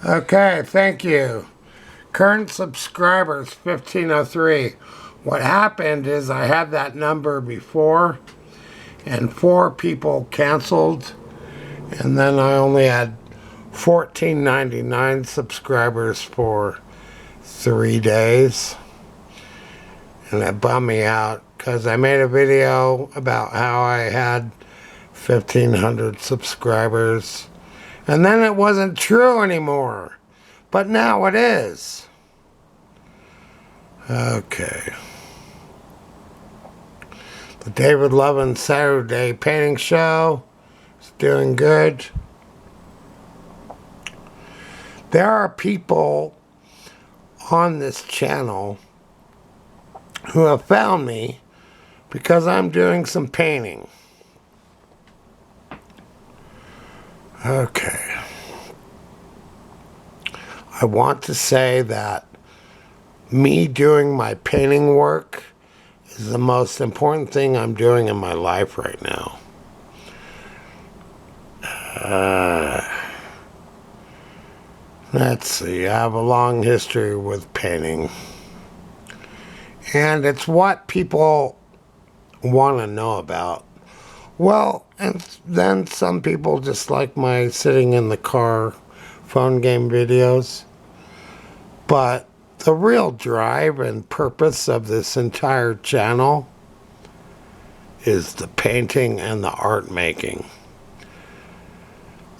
Okay, thank you. Current subscribers 1503. What happened is I had that number before and 4 people canceled, and then I only had 1499 subscribers for 3 days. And that bummed me out because I made a video about how I had 1500 subscribers, and then it wasn't true anymore. But now it is. Okay. The David Lovin Saturday painting show is doing good. There are people on this channel who have found me because I'm doing some painting. Okay. I want to say that me doing my painting work is the most important thing I'm doing in my life right now. Let's see, I have a long history with painting. And it's what people want to know about. Well, and then some people just like my sitting in the car phone game videos. But the real drive and purpose of this entire channel is the painting and the art making.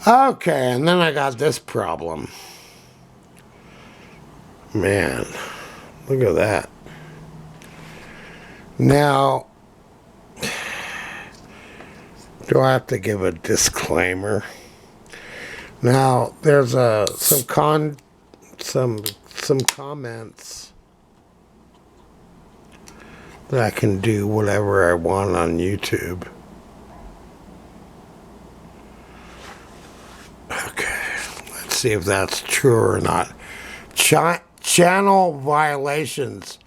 Okay, and then I got this problem. Man, look at that. Now, do I have to give a disclaimer? Now, there's some comments that I can do whatever I want on YouTube. Okay, let's see if that's true or not. Channel violations.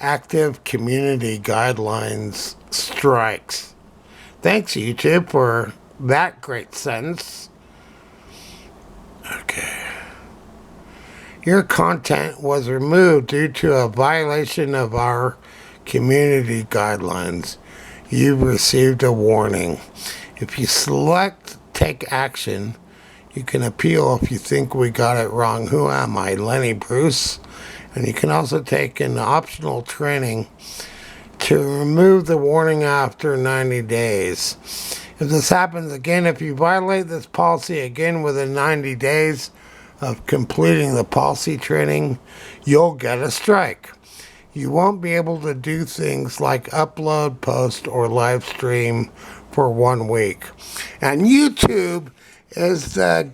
Active community guidelines strikes. Thanks, YouTube, for that great sentence. Okay. Your content was removed due to a violation of our community guidelines. You've received a warning. If you select take action, you can appeal if you think we got it wrong. Who am I? Lenny Bruce. And you can also take an optional training to remove the warning after 90 days. If this happens again, if you violate this policy again within 90 days of completing the policy training, you'll get a strike. You won't be able to do things like upload, post, or live stream for 1 week. And YouTube is the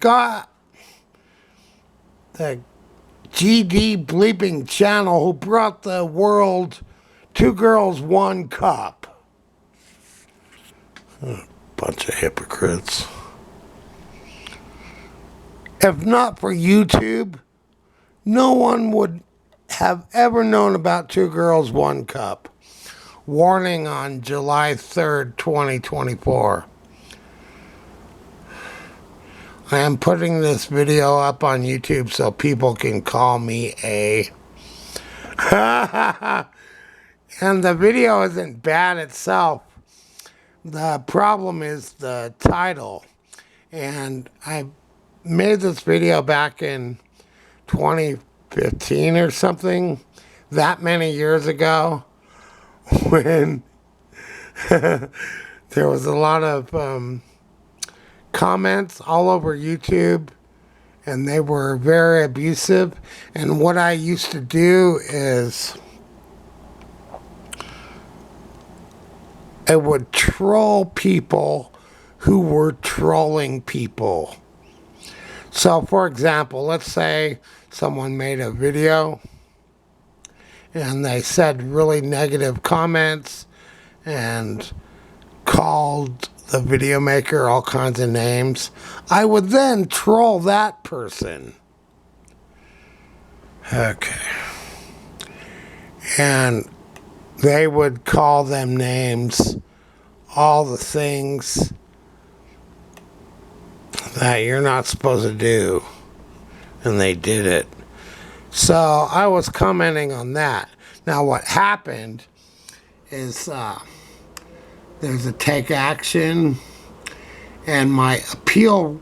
GD bleeping channel who brought the world 2 girls, 1 cup. Bunch of hypocrites. If not for YouTube, no one would have ever known about 2 girls, 1 cup. Warning on July 3rd, 2024. I am putting this video up on YouTube so people can call me a... And the video isn't bad itself. The problem is the title. And I made this video back in 2015 or something, that many years ago, when there was a lot of comments all over YouTube, and they were very abusive. And what I used to do is I would troll people who were trolling people. So, for example, let's say someone made a video and they said really negative comments and called the video maker all kinds of names. I would then troll that person. Okay. And they would call them names, all the things that you're not supposed to do. and they did it. So I was commenting on that. Now what happened is there's a take action, and my appeal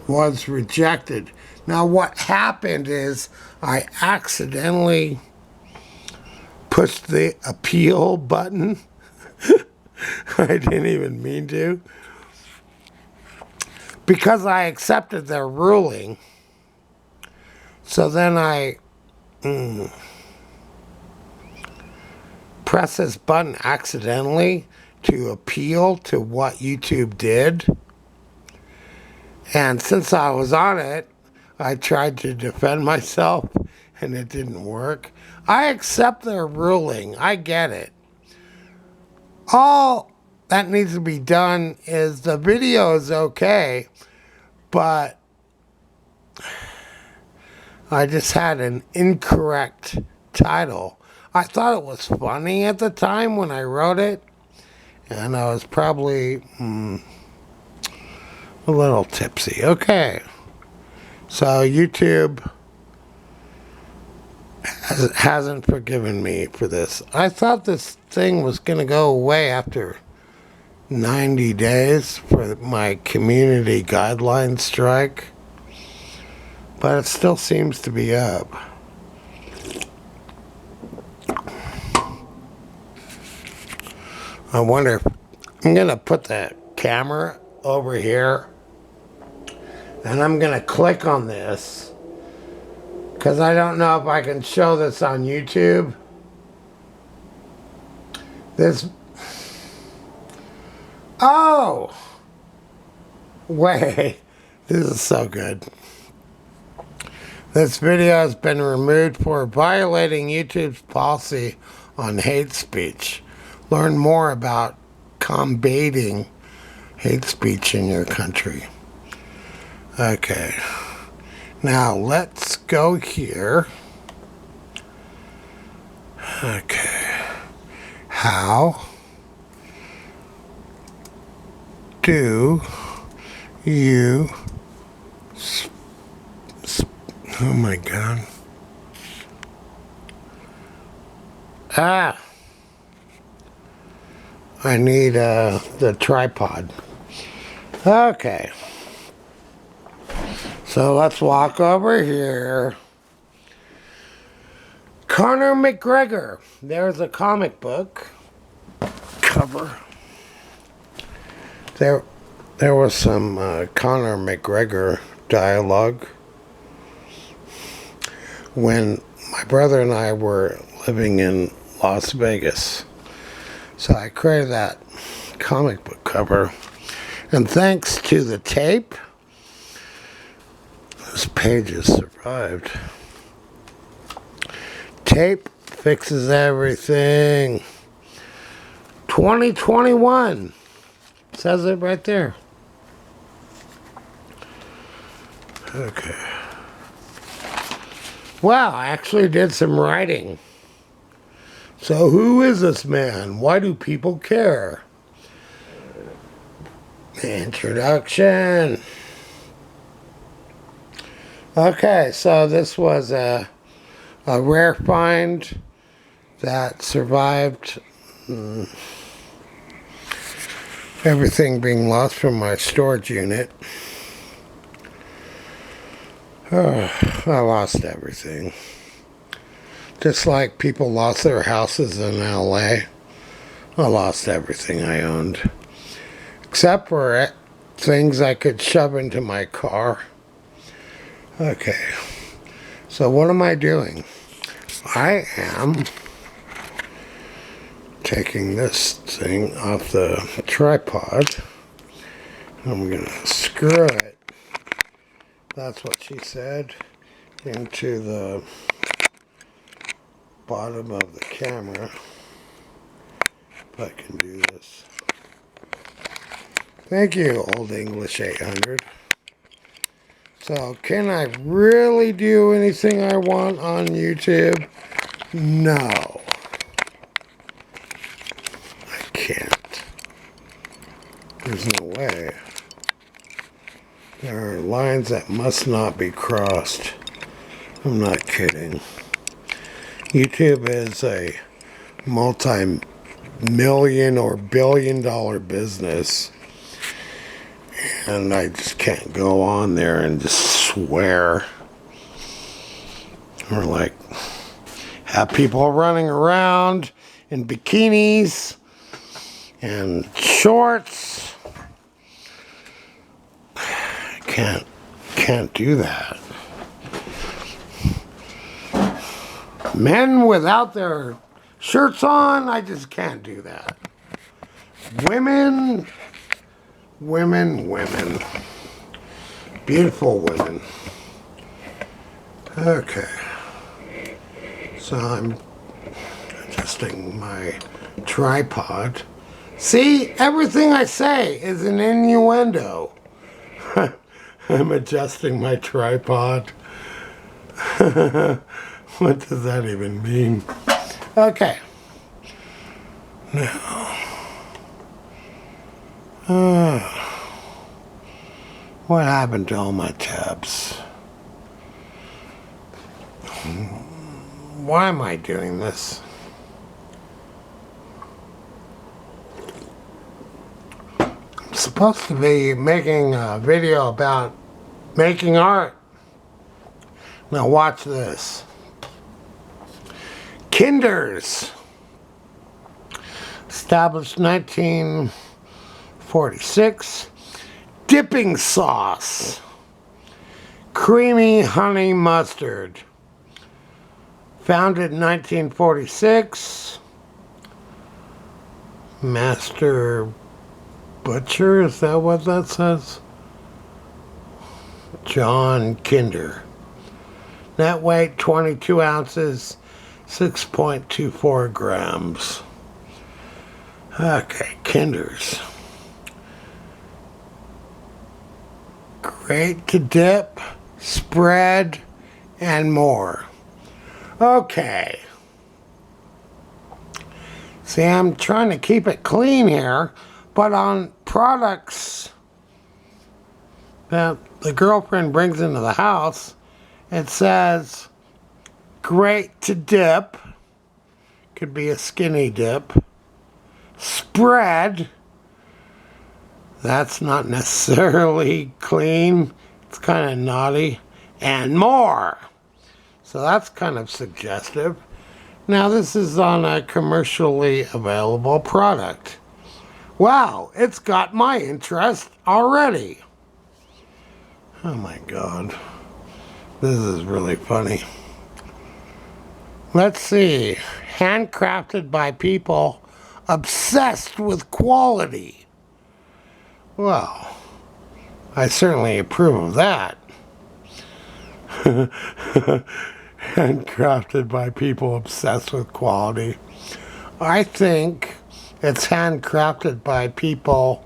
was rejected. Now what happened is I accidentally pushed the appeal button. I didn't even mean to. Because I accepted their ruling. So then I pressed this button accidentally to appeal to what YouTube did. And since I was on it, I tried to defend myself and it didn't work. I accept their ruling. I get it. All that needs to be done is the video is okay, but I just had an incorrect title. I thought it was funny at the time when I wrote it, and I was probably a little tipsy. Okay, so YouTube hasn't forgiven me for this. I thought this thing was going to go away after 90 days for my community guideline strike, but it still seems to be up. I wonder if I'm going to put the camera over here and I'm going to click on this because I don't know if I can show this on YouTube. Oh! Wait, this is so good. This video has been removed for violating YouTube's policy on hate speech. Learn more about combating hate speech in your country. Okay. Now let's go here. Okay. How do you oh my God. I need the tripod. Okay. So let's walk over here. Conor McGregor. There's a comic book cover. There was some Conor McGregor dialogue when my brother and I were living in Las Vegas. So I created that comic book cover, and thanks to the tape, this page has survived. Tape fixes everything. 2021 says it right there. Okay. Wow, I actually did some writing. So who is this man? Why do people care? Introduction. Okay, so this was a rare find that survived everything being lost from my storage unit. I lost everything. Just like people lost their houses in LA. I lost everything I owned. Except for things I could shove into my car. Okay. So what am I doing? I am taking this thing off the tripod. I'm going to screw it. That's what she said. Into the bottom of the camera. If I can do this. Thank you, Old English 800. So, can I really do anything I want on YouTube? No. I can't. There's no way. There are lines that must not be crossed. I'm not kidding. YouTube is a multi-million or billion-dollar business. And I just can't go on there and just swear. Or like have people running around in bikinis and shorts. Can't do that. Men without their shirts on, I just can't do that. Women. Beautiful women. Okay. So I'm adjusting my tripod. See, everything I say is an innuendo. I'm adjusting my tripod. What does that even mean? Okay. Now. What happened to all my tabs? Why am I doing this? I'm supposed to be making a video about making art. Now watch this. Kinder's. Established 1946. Dipping sauce. Creamy honey mustard. Founded in 1946. Master Butcher, is that what that says? John Kinder. Net weight 22 ounces, 6.24 grams. Okay, Kinder's. Great to dip, spread, and more. Okay. See, I'm trying to keep it clean here, but on products that the girlfriend brings into the house, it says, great to dip. Could be a skinny dip. Spread. That's not necessarily clean. It's kind of naughty. And more. So that's kind of suggestive. Now this is on a commercially available product. Wow, it's got my interest already. Oh my God. This is really funny. Let's see. Handcrafted by people obsessed with quality. Well, I certainly approve of that. Handcrafted by people obsessed with quality. I think it's handcrafted by people.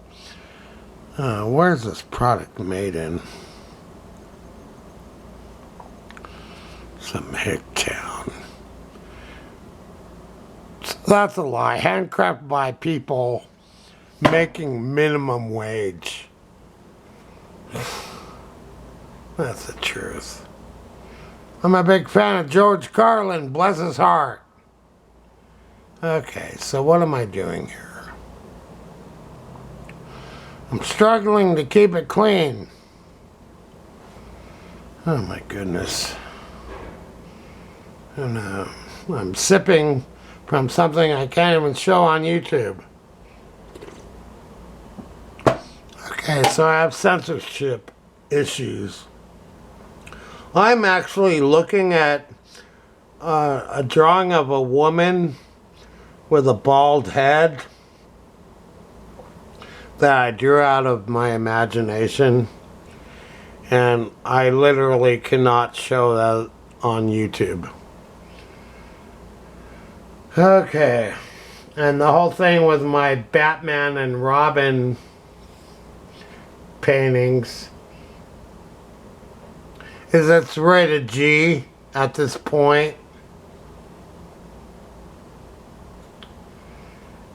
Where's this product made in? Some hick town. So that's a lie. Handcrafted by people making minimum wage. That's the truth. I'm a big fan of George Carlin, bless his heart. Okay, so what am I doing here? I'm struggling to keep it clean. Oh my goodness. And I'm sipping from something I can't even show on YouTube. Okay, so I have censorship issues. I'm actually looking at a drawing of a woman with a bald head that I drew out of my imagination, and I literally cannot show that on YouTube. Okay, and the whole thing with my Batman and Robin paintings is it's rated G at this point.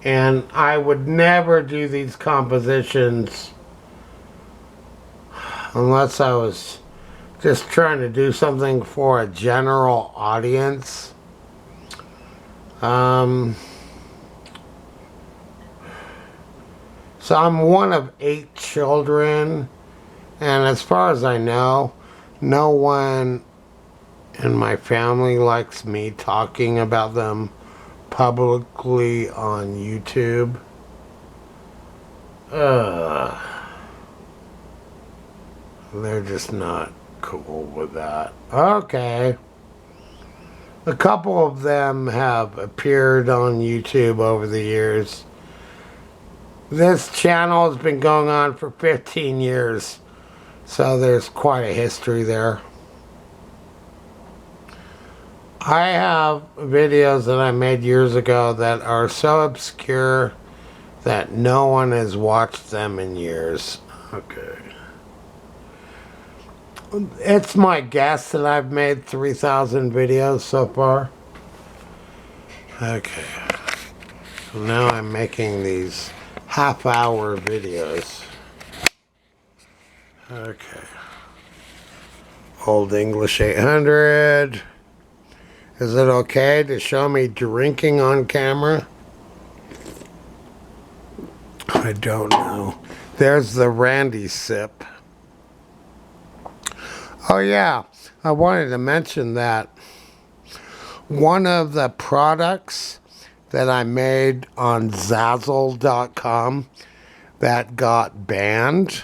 And I would never do these compositions unless I was just trying to do something for a general audience. So I'm one of 8 children, and as far as I know, no one in my family likes me talking about them publicly on YouTube. They're just not cool with that. Okay. A couple of them have appeared on YouTube over the years. This channel has been going on for 15 years, so there's quite a history there. I have videos that I made years ago that are so obscure that no one has watched them in years. Okay. It's my guess that I've made 3,000 videos so far. Okay. So now I'm making these half-hour videos. Okay. Old English 800. Is it okay to show me drinking on camera? I don't know. There's the Randy sip. Oh yeah, I wanted to mention that one of the products that I made on Zazzle.com that got banned,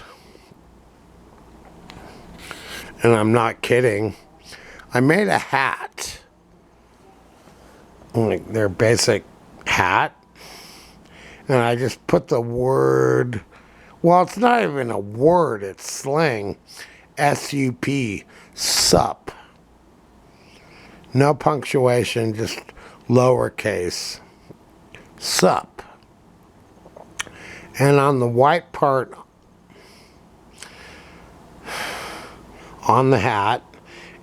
and I'm not kidding, I made a hat, like their basic hat, and I just put the word, well, it's not even a word, it's slang, S-U-P, sup. No punctuation, just lowercase. Sup. And on the white part on the hat,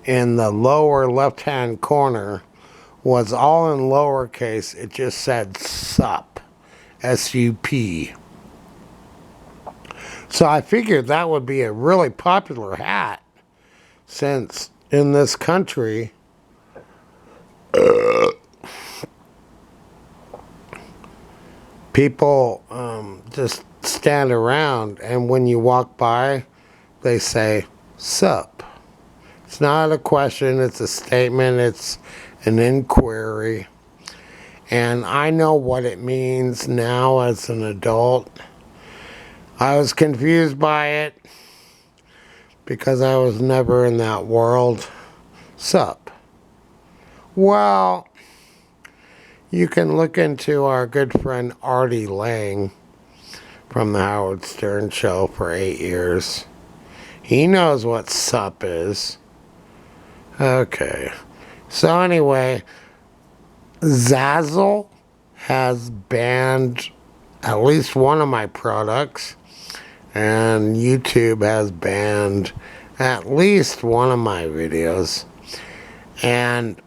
in the lower left-hand corner, was all in lowercase. It just said sup. S-U-P. So I figured that would be a really popular hat, since in this country, people just stand around, and when you walk by, they say, sup. It's not a question, it's a statement, it's an inquiry. And I know what it means now as an adult. I was confused by it because I was never in that world. Sup. Well, you can look into our good friend Artie Lang from the Howard Stern Show for 8 years. He knows what sup is. Okay. So anyway, Zazzle has banned at least one of my products, and YouTube has banned at least one of my videos. And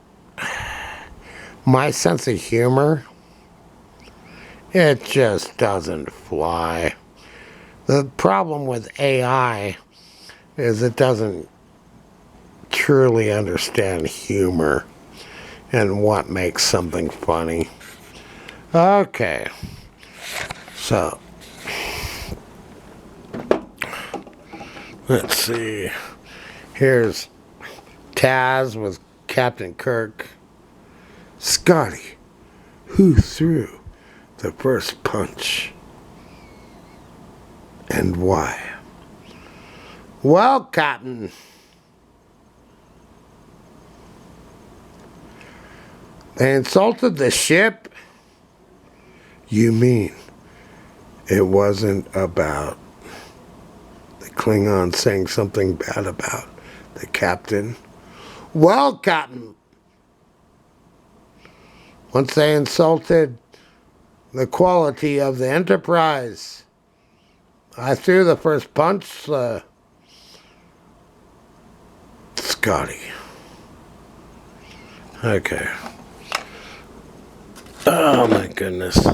my sense of humor, it just doesn't fly. The problem with AI is it doesn't truly understand humor and what makes something funny. Okay, so let's see. Here's Taz with Captain Kirk. Scotty, who threw the first punch and why? Well, Captain, they insulted the ship? You mean it wasn't about the Klingon saying something bad about the captain? Well, Captain, once they insulted the quality of the Enterprise, I threw the first punch, Scotty. Okay. Oh my goodness.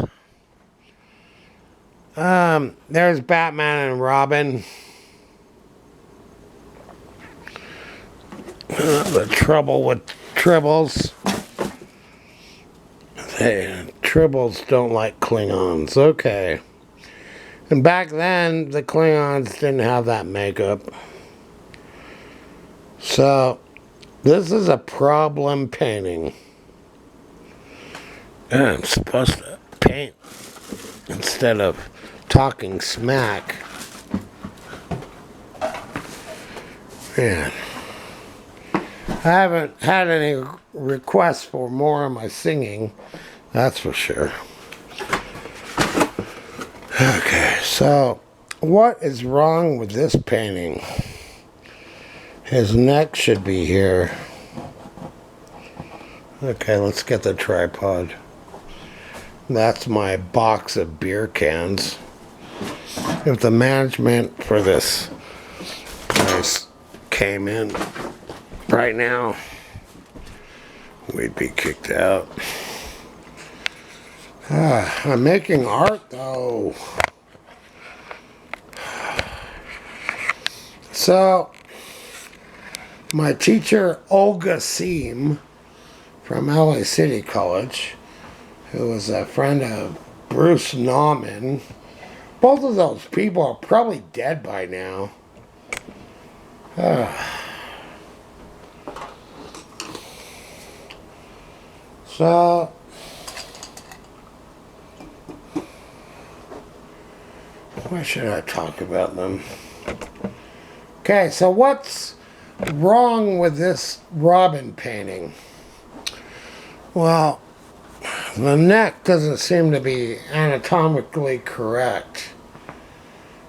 There's Batman and Robin. The trouble with tribbles. Hey, tribbles don't like Klingons. Okay. And back then, the Klingons didn't have that makeup. So, this is a problem painting. I'm supposed to paint instead of talking smack. Man. I haven't had any requests for more of my singing, that's for sure. Okay, so what is wrong with this painting? His neck should be here. Okay, let's get the tripod. That's my box of beer cans. If the management for this place came in right now, we'd be kicked out. I'm making art though. So, my teacher Olga Seam from LA City College, who was a friend of Bruce Nauman, both of those people are probably dead by now. So, why should I talk about them? Okay, so what's wrong with this Robin painting? Well, the neck doesn't seem to be anatomically correct.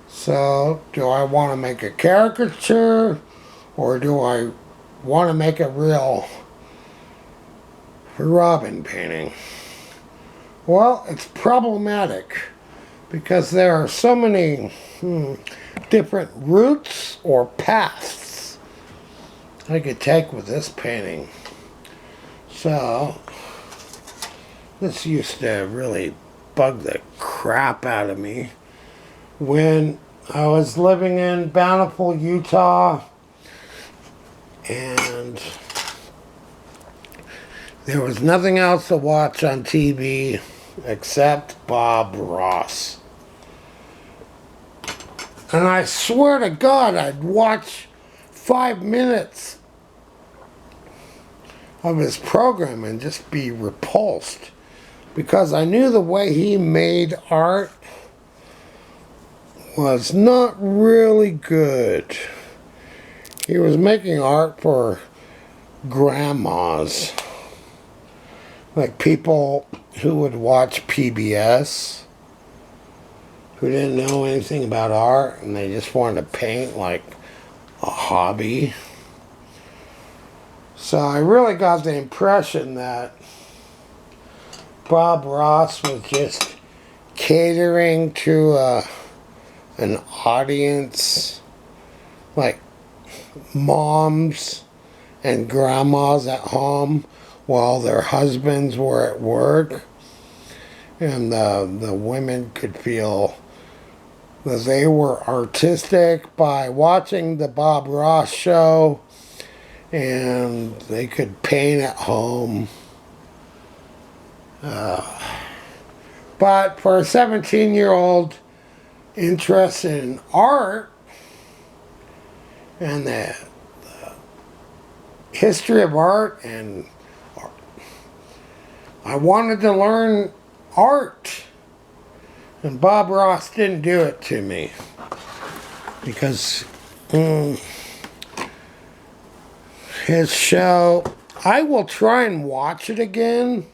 So, do I want to make a caricature, or do I want to make a real Robin painting? Well, it's problematic because there are so many different routes or paths I could take with this painting. So, this used to really bug the crap out of me when I was living in Bountiful, Utah, and there was nothing else to watch on TV except Bob Ross. And I swear to God, I'd watch 5 minutes of his program and just be repulsed, because I knew the way he made art was not really good. He was making art for grandmas, like people who would watch PBS, who didn't know anything about art and they just wanted to paint like a hobby. So I really got the impression that Bob Ross was just catering to an audience, like moms and grandmas at home while their husbands were at work, and the women could feel that they were artistic by watching the Bob Ross show, and they could paint at home. But for a 17-year-old interested in art and the history of art, and I wanted to learn art, and Bob Ross didn't do it to me, because his show, I will try and watch it again.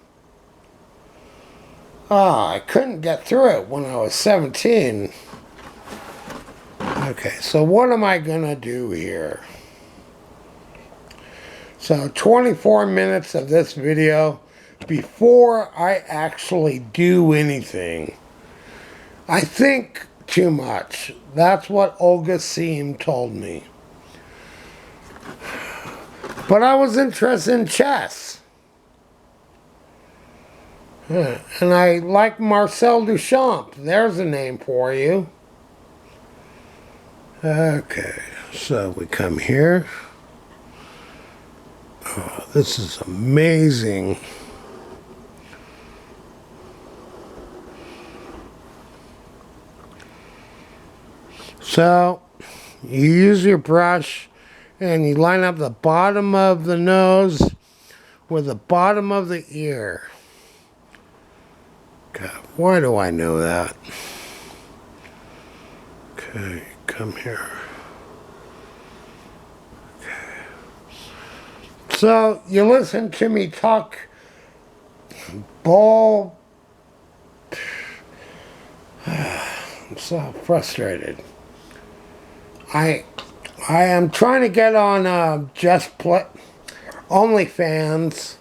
I couldn't get through it when I was 17. Okay, so what am I gonna do here? So 24 minutes of this video before I actually do anything. I think too much. That's what Olga Seam told me. But I was interested in chess. And I like Marcel Duchamp. There's a name for you. Okay, so we come here. This is amazing. So, you use your brush and you line up the bottom of the nose with the bottom of the ear. God, why do I know that? Okay, come here. Okay. So, you listen to me talk bull. I'm so frustrated. I am trying to get on Just Play OnlyFans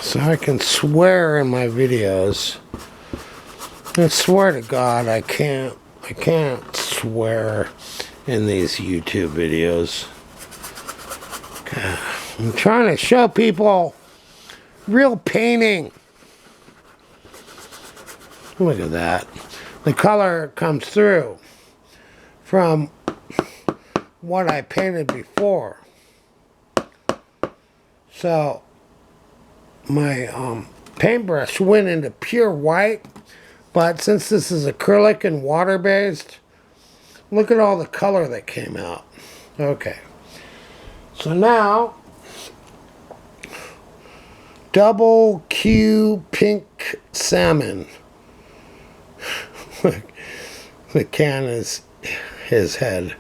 so I can swear in my videos. I swear to God, I can't swear in these YouTube videos. God, I'm trying to show people real painting. Look at that. The color comes through from what I painted before. So my paintbrush went into pure white, but since this is acrylic and water-based, look at all the color that came out. Okay. So now, double Q pink salmon. The can is his head.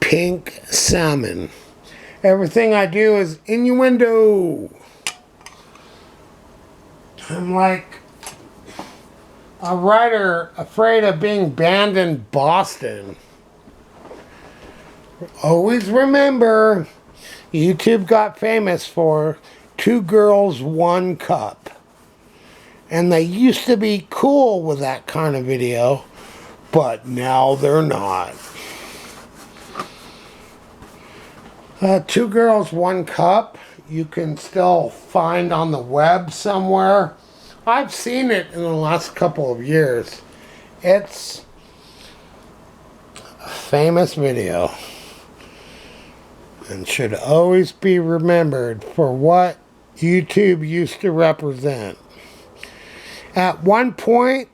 Pink salmon. Everything I do is innuendo. I'm like a writer afraid of being banned in Boston. Always remember, YouTube got famous for 2 girls, 1 cup. And they used to be cool with that kind of video, but now they're not. 2 girls, 1 cup, you can still find on the web somewhere. I've seen it in the last couple of years. It's a famous video and should always be remembered for what YouTube used to represent. At one point,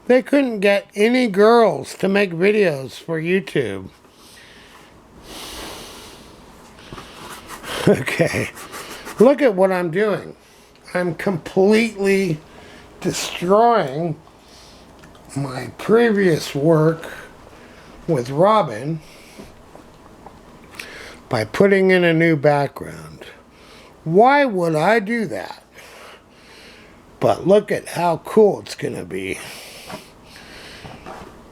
they couldn't get any girls to make videos for YouTube. Okay, look at what I'm doing. I'm completely destroying my previous work with Robin by putting in a new background. Why would I do that? But look at how cool it's gonna be.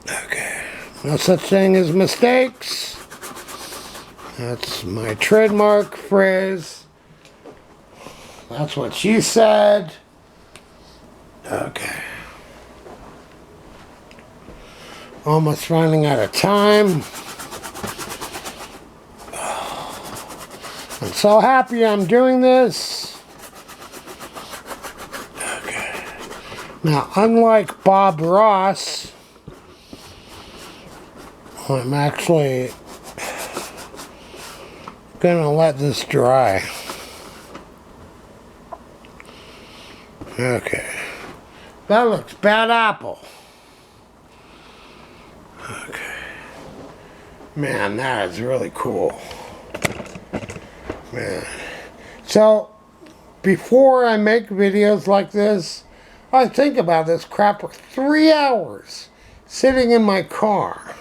Okay, no such thing as mistakes. That's my trademark phrase. That's what she said. Okay. Almost running out of time. I'm so happy I'm doing this. Okay. Now, unlike Bob Ross, I'm actually gonna let this dry. Okay. That looks bad apple. Okay. Man, that is really cool. Man. So, before I make videos like this, I think about this crap for 3 hours, sitting in my car,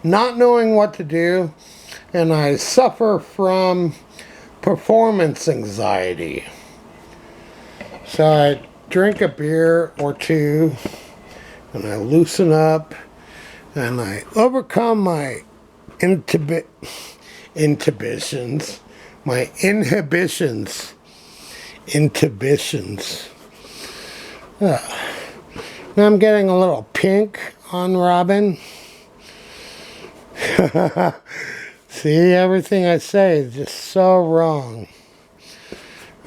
not knowing what to do, and I suffer from performance anxiety. So I drink a beer or 2, and I loosen up, and I overcome my inhibitions. Now I'm getting a little pink on Robin. See, everything I say is just so wrong.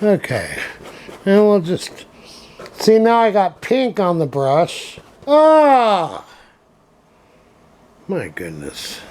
Okay, and we'll just see, now I got pink on the brush. Ah, my goodness.